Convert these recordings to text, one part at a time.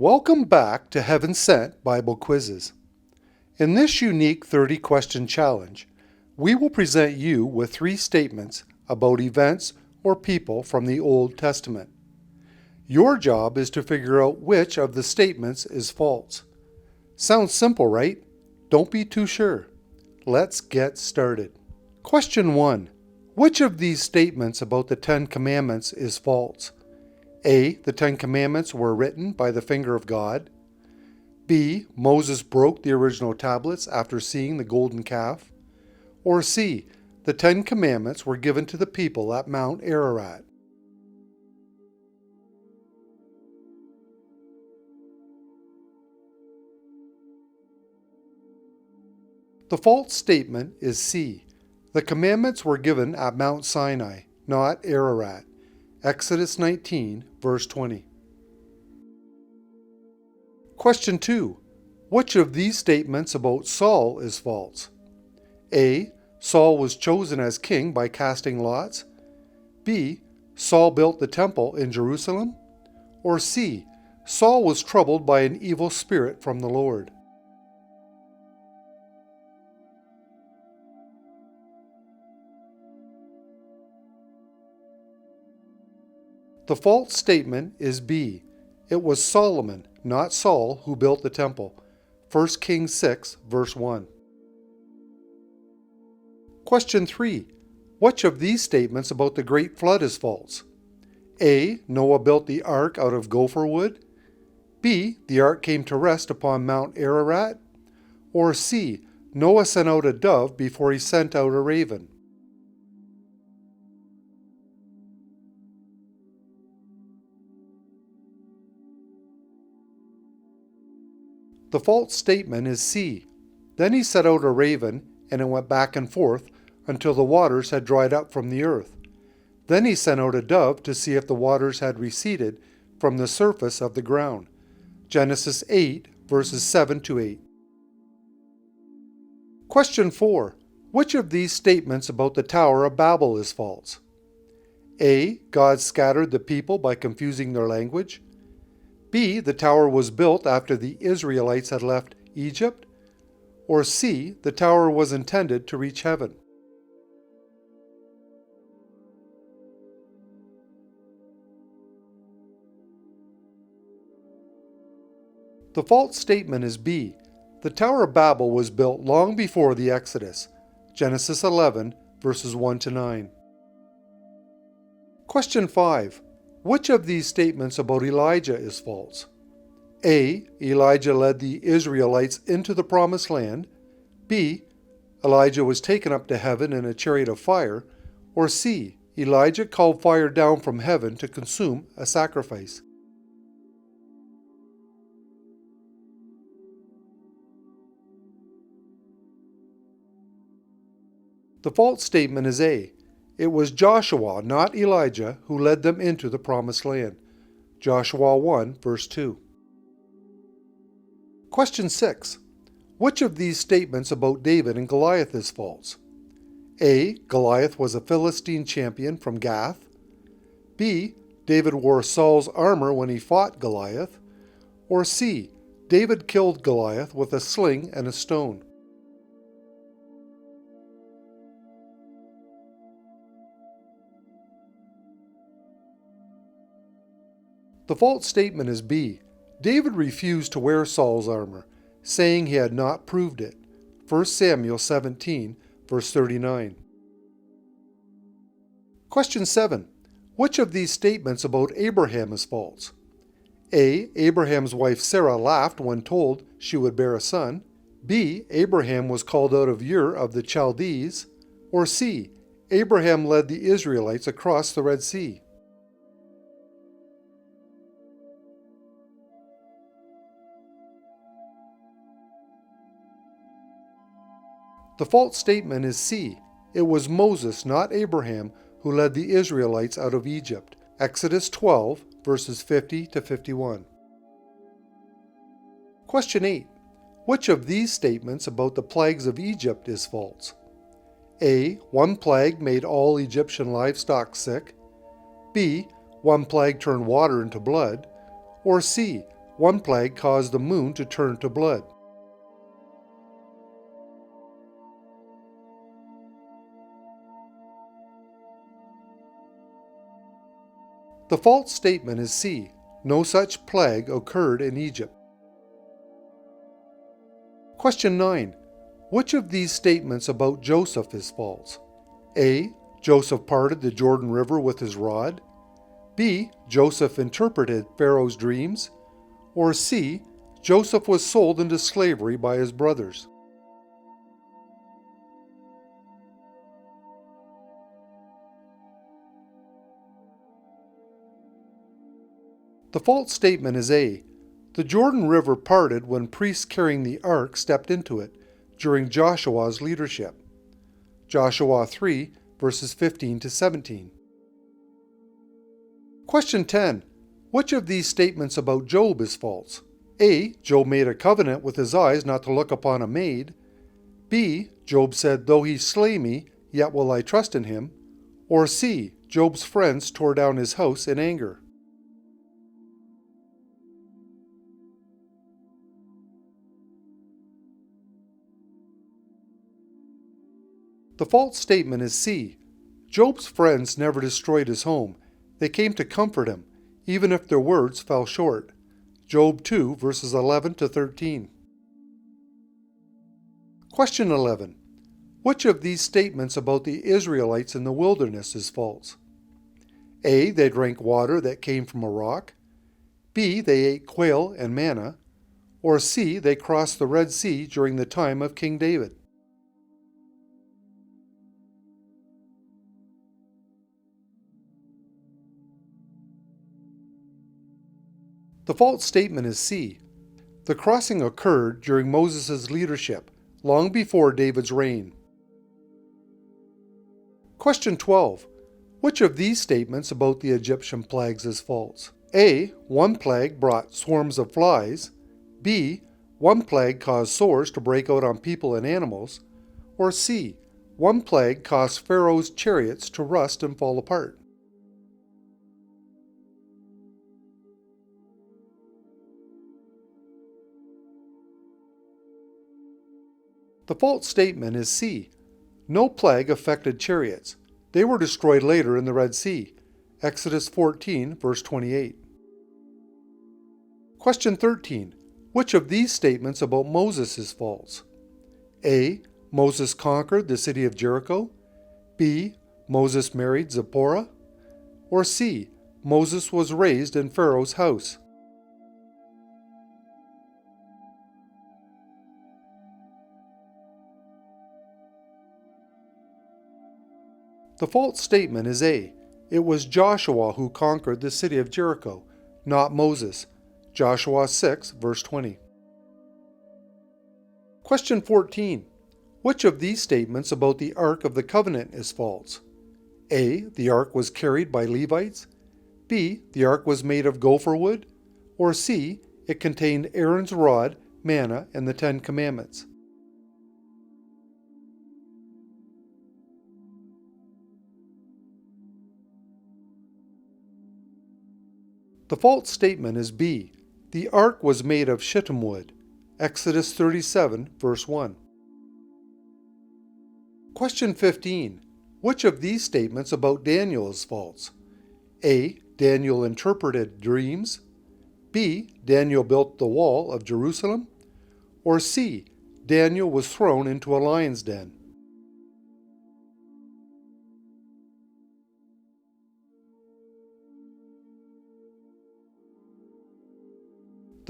Welcome back to Heaven Sent Bible Quizzes. In this unique 30-question challenge, we will present you with 3 statements about events or people from the Old Testament. Your job is to figure out which of the statements is false. Sounds simple, right? Don't be too sure. Let's get started. Question 1. Which of these statements about the 10 Commandments is false? A. The 10 Commandments were written by the finger of God. B. Moses broke the original tablets after seeing the golden calf. Or C. The 10 Commandments were given to the people at Mount Ararat. The false statement is C. The commandments were given at Mount Sinai, not Ararat. Exodus 19, verse 20. Question 2. Which of these statements about Saul is false? A. Saul was chosen as king by casting lots. B. Saul built the temple in Jerusalem. Or C. Saul was troubled by an evil spirit from the Lord. The false statement is B. It was Solomon, not Saul, who built the temple. 1 Kings 6, verse 1. Question 3. Which of these statements about the Great Flood is false? A. Noah built the ark out of gopher wood. B. The ark came to rest upon Mount Ararat. Or C. Noah sent out a dove before he sent out a raven. The false statement is C. Then he sent out a raven, and it went back and forth until the waters had dried up from the earth. Then he sent out a dove to see if the waters had receded from the surface of the ground. Genesis 8, verses 7 to 8. Question 4. Which of these statements about the Tower of Babel is false? A. God scattered the people by confusing their language. B. The tower was built after the Israelites had left Egypt. Or C. The tower was intended to reach heaven. The false statement is B. The Tower of Babel was built long before the Exodus. Genesis 11, verses 1 to 9. Question 5. Which of these statements about Elijah is false? A. Elijah led the Israelites into the promised land. B. Elijah was taken up to heaven in a chariot of fire. Or C. Elijah called fire down from heaven to consume a sacrifice. The false statement is A. It was Joshua, not Elijah, who led them into the promised land. Joshua 1, verse 2. Question 6. Which of these statements about David and Goliath is false? A. Goliath was a Philistine champion from Gath. B. David wore Saul's armor when he fought Goliath. Or C. David killed Goliath with a sling and a stone. The false statement is B. David refused to wear Saul's armor, saying he had not proved it. 1 Samuel 17, verse 39. Question 7. Which of these statements about Abraham is false? A. Abraham's wife Sarah laughed when told she would bear a son. B. Abraham was called out of Ur of the Chaldees. Or C. Abraham led the Israelites across the Red Sea. The false statement is C. It was Moses, not Abraham, who led the Israelites out of Egypt. Exodus 12, verses 50 to 51. Question 8. Which of these statements about the plagues of Egypt is false? A. One plague made all Egyptian livestock sick. B. One plague turned water into blood. Or C. one plague caused the moon to turn to blood. The false statement is C. No such plague occurred in Egypt. Question 9. Which of these statements about Joseph is false? A. Joseph parted the Jordan River with his rod. B. Joseph interpreted Pharaoh's dreams. Or C. Joseph was sold into slavery by his brothers. The false statement is A. The Jordan River parted when priests carrying the ark stepped into it during Joshua's leadership. Joshua 3, verses 15 to 17. Question 10. Which of these statements about Job is false? A. Job made a covenant with his eyes not to look upon a maid. B. Job said, though he slay me, yet will I trust in him. Or C. Job's friends tore down his house in anger. The false statement is C. Job's friends never destroyed his home. They came to comfort him, even if their words fell short. Job 2, verses 11 to 13. Question 11. Which of these statements about the Israelites in the wilderness is false? A. They drank water that came from a rock. B. They ate quail and manna. Or C. They crossed the Red Sea during the time of King David. The false statement is C. The crossing occurred during Moses' leadership, long before David's reign. Question 12. Which of these statements about the Egyptian plagues is false? A. One plague brought swarms of flies. B. One plague caused sores to break out on people and animals. Or C. One plague caused Pharaoh's chariots to rust and fall apart. The false statement is C. No plague affected chariots. They were destroyed later in the Red Sea. Exodus 14, verse 28. Question 13. Which of these statements about Moses is false? A. Moses conquered the city of Jericho. B. Moses married Zipporah. Or C. Moses was raised in Pharaoh's house. The false statement is A. It was Joshua who conquered the city of Jericho, not Moses. Joshua 6, verse 20. Question 14. Which of these statements about the Ark of the Covenant is false? A. The Ark was carried by Levites. B. The Ark was made of gopher wood. Or C. It contained Aaron's rod, manna, and the Ten Commandments. The false statement is B. The ark was made of shittim wood. Exodus 37, verse 1. Question 15. Which of these statements about Daniel is false? A. Daniel interpreted dreams. B. Daniel built the wall of Jerusalem. Or C. Daniel was thrown into a lion's den.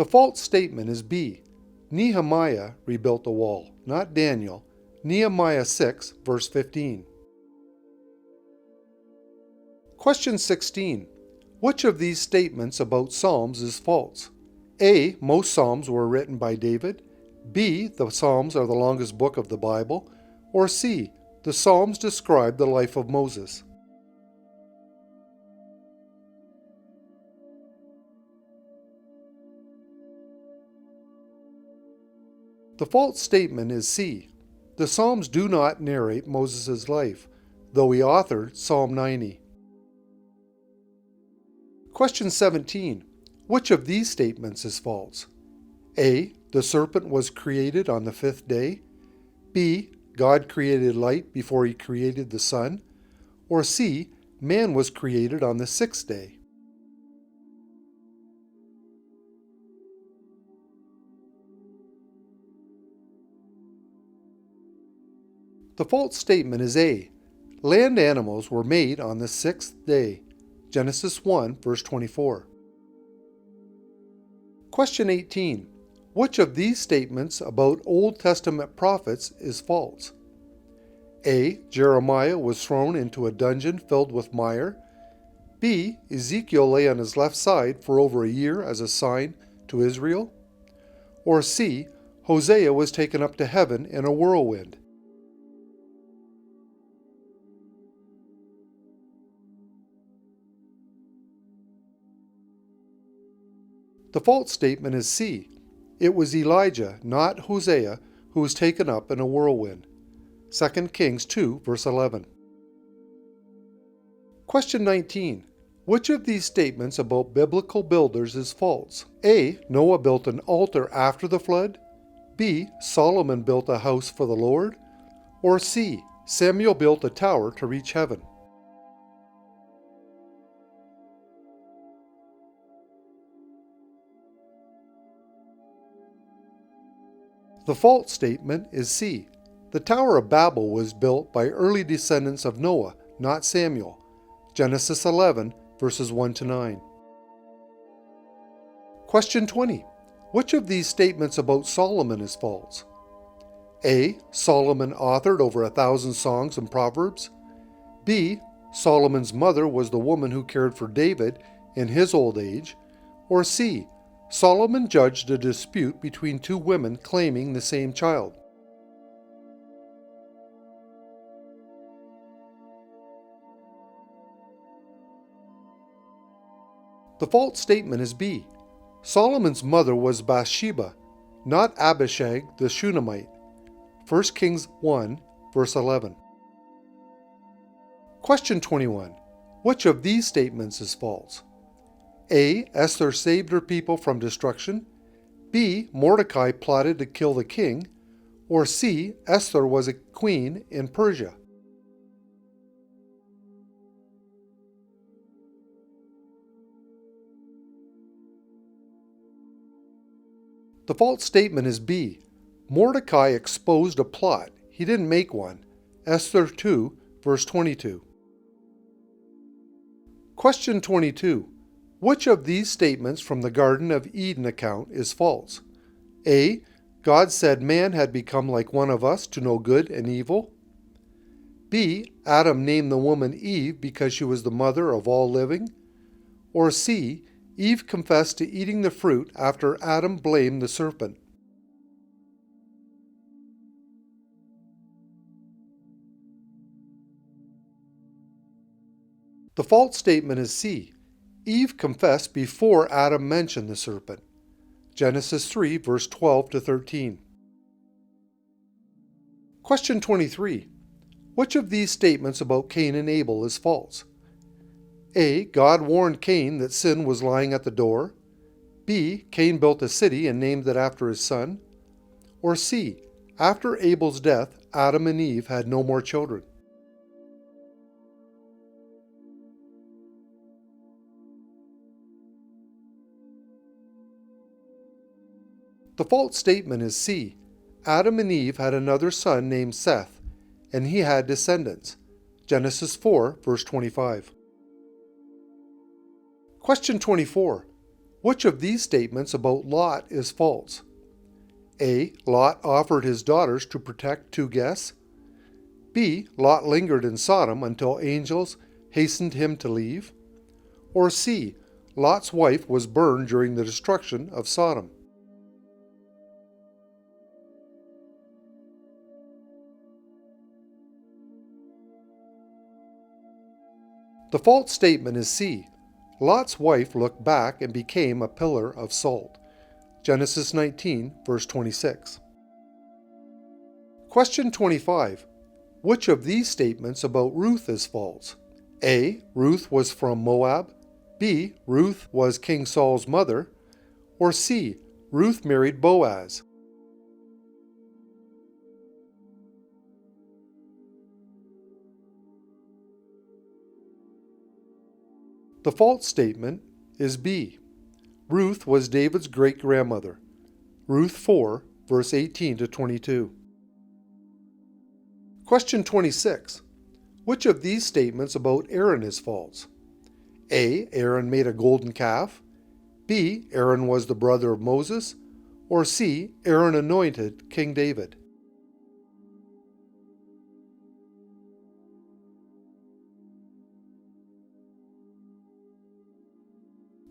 The false statement is B. Nehemiah rebuilt the wall, not Daniel. Nehemiah 6, verse 15. Question 16. Which of these statements about Psalms is false? A. Most Psalms were written by David. B. The Psalms are the longest book of the Bible. Or C. The Psalms describe the life of Moses. The false statement is C. The Psalms do not narrate Moses' life, though he authored Psalm 90. Question 17. Which of these statements is false? A. The serpent was created on the fifth day. B. God created light before he created the sun. Or C. Man was created on the sixth day. The false statement is A. Land animals were made on the sixth day. Genesis 1, verse 24. Question 18. Which of these statements about Old Testament prophets is false? A. Jeremiah was thrown into a dungeon filled with mire. B. Ezekiel lay on his left side for over a year as a sign to Israel. Or C. Hosea was taken up to heaven in a whirlwind. The false statement is C. It was Elijah, not Hosea, who was taken up in a whirlwind. 2 Kings 2, verse 11. Question 19. Which of these statements about biblical builders is false? A. Noah built an altar after the flood. B. Solomon built a house for the Lord. Or C. Samuel built a tower to reach heaven. The false statement is C. The Tower of Babel was built by early descendants of Noah, not Samuel. Genesis 11, verses 1 to 9. Question 20. Which of these statements about Solomon is false? A. Solomon authored over 1,000 songs and proverbs. B. Solomon's mother was the woman who cared for David in his old age. Or C. Solomon judged a dispute between two women claiming the same child. The false statement is B. Solomon's mother was Bathsheba, not Abishag the Shunammite. 1 Kings 1, verse 11. Question 21. Which of these statements is false? A. Esther saved her people from destruction. B. Mordecai plotted to kill the king. Or C. Esther was a queen in Persia. The false statement is B. Mordecai exposed a plot. He didn't make one. Esther 2, verse 22. Question 22. Which of these statements from the Garden of Eden account is false? A. God said man had become like one of us to know good and evil. B. Adam named the woman Eve because she was the mother of all living. Or C. Eve confessed to eating the fruit after Adam blamed the serpent. The false statement is C. Eve confessed before Adam mentioned the serpent. Genesis 3, verse 12 to 13. Question 23. Which of these statements about Cain and Abel is false? A. God warned Cain that sin was lying at the door. B. Cain built a city and named it after his son. Or C. After Abel's death, Adam and Eve had no more children. The false statement is C. Adam and Eve had another son named Seth, and he had descendants. Genesis 4, verse 25. Question 24. Which of these statements about Lot is false? A. Lot offered his daughters to protect two guests. B. Lot lingered in Sodom until angels hastened him to leave. Or C. Lot's wife was burned during the destruction of Sodom. The false statement is C. Lot's wife looked back and became a pillar of salt. Genesis 19, verse 26. Question 25. Which of these statements about Ruth is false? A. Ruth was from Moab. B. Ruth was King Saul's mother, or C. Ruth married Boaz? The false statement is B. Ruth was David's great-grandmother. Ruth 4, verse 18 to 22. Question 26. Which of these statements about Aaron is false? A. Aaron made a golden calf. B. Aaron was the brother of Moses. Or C. Aaron anointed King David.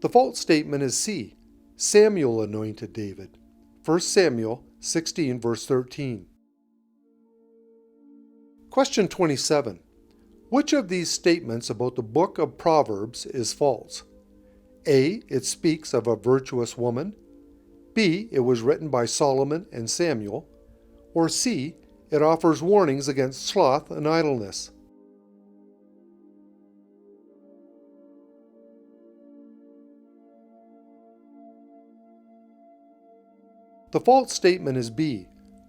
The false statement is C. Samuel anointed David. 1 Samuel 16, verse 13. Question 27. Which of these statements about the book of Proverbs is false? A. It speaks of a virtuous woman. B. It was written by Solomon and Samuel. Or C. It offers warnings against sloth and idleness. The false statement is B.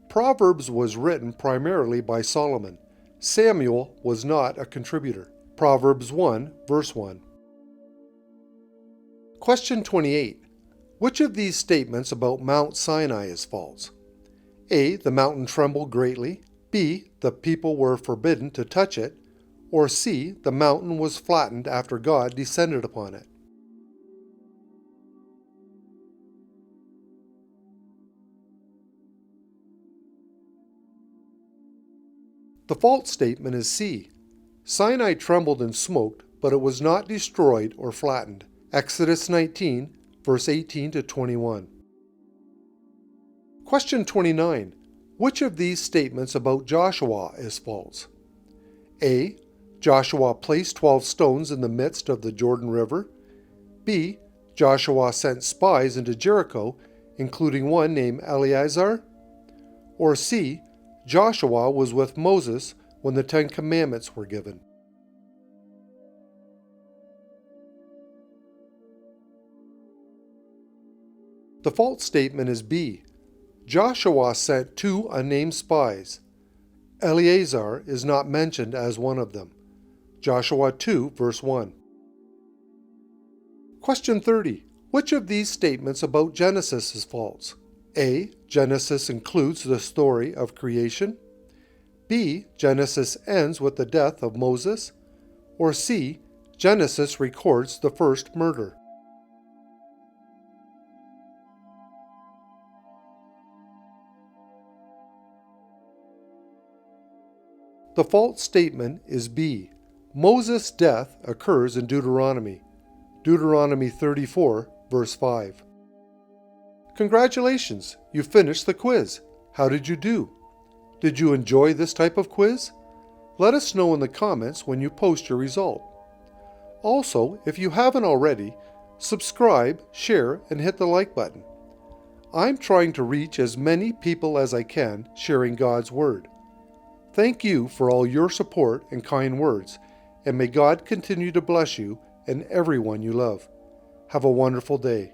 Proverbs was written primarily by Solomon. Samuel was not a contributor. Proverbs 1, verse 1. Question 28. Which of these statements about Mount Sinai is false? A. The mountain trembled greatly. B. The people were forbidden to touch it. Or C. The mountain was flattened after God descended upon it. The false statement is C. Sinai trembled and smoked, but it was not destroyed or flattened. Exodus 19, verse 18 to 21. Question 29. Which of these statements about Joshua is false? A. Joshua placed 12 stones in the midst of the Jordan River. B. Joshua sent spies into Jericho, including one named Eleazar. Or C. Joshua was with Moses when the 10 Commandments were given. The false statement is B. Joshua sent 2 unnamed spies. Eleazar is not mentioned as one of them. Joshua 2, verse 1. Question 30. Which of these statements about Genesis is false? A. Genesis includes the story of creation. B. Genesis ends with the death of Moses. Or C. Genesis records the first murder. The false statement is B. Moses' death occurs in Deuteronomy. Deuteronomy 34, verse 5. Congratulations, you finished the quiz. How did you do? Did you enjoy this type of quiz? Let us know in the comments when you post your result. Also, if you haven't already, subscribe, share, and hit the like button. I'm trying to reach as many people as I can sharing God's Word. Thank you for all your support and kind words, and may God continue to bless you and everyone you love. Have a wonderful day.